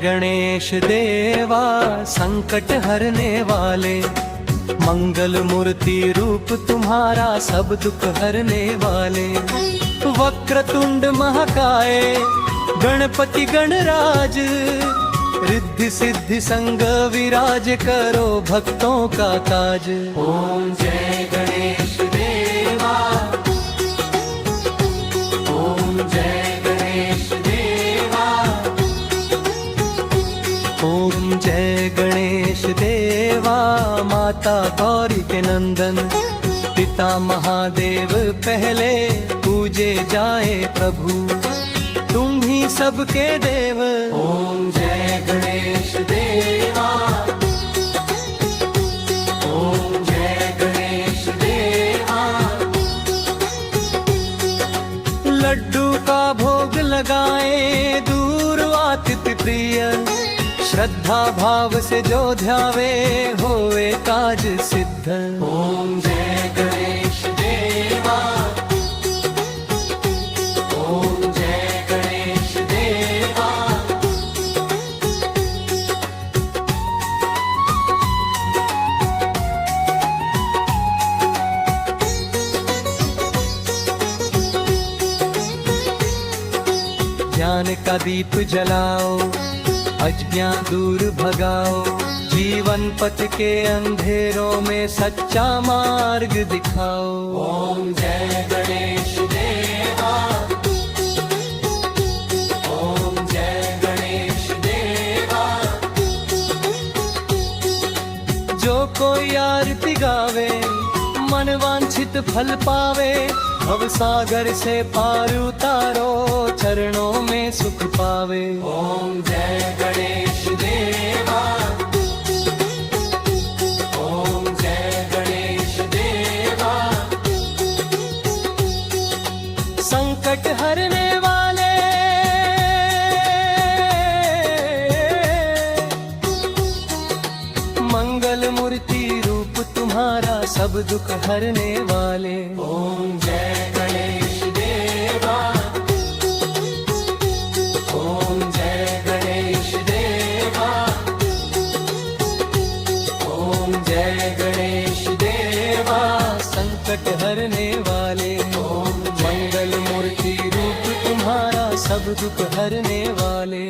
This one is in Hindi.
गणेश देवा संकट हरने वाले, मंगल मूर्ति रूप तुम्हारा सब दुख हरने वाले। वक्रतुंड महाकाय गणपति गणराज, रिद्धि सिद्धि संग विराज करो भक्तों का काज। ओम जय गणेश देवा, ओम जय गणेश देवा, ओम जय गणेश देवा। माता गौरी के नंदन पिता महादेव पहले पूजे जाए प्रभु, तुम ही सबके देव। ओम जय गणेश देवा, ओम जय गणेश देवा। लड्डू का भोग लगाए दूर आतिथ्य प्रिय, श्रद्धा भाव से जो ध्यावे होवे काज सिद्ध। ओम जय गणेश देवा, ओम जय गणेश देवा। ज्ञान का दीप जलाओ, अज्ञान दूर भगाओ, जीवन पथ के अंधेरों में सच्चा मार्ग दिखाओ। ओम जय गणेश देवा, ओम जय गणेश देवा। जो कोई आरती गावे मन वांछित फल पावे, भव सागर से पार उतारो चरणों में सुख पावे। ओम जय गणेश देवा, ओम जय गणेश देवा। संकट हरने वाले, मंगल मूर्ति रूप तुम्हारा सब दुख हरने वाले। ओम जय गणेश देवा, ओम जय गणेश देवा, ओम जय गणेश देवा। संकट हरने वाले, मंगल मूर्ति रूप तुम्हारा सब दुख हरने वाले।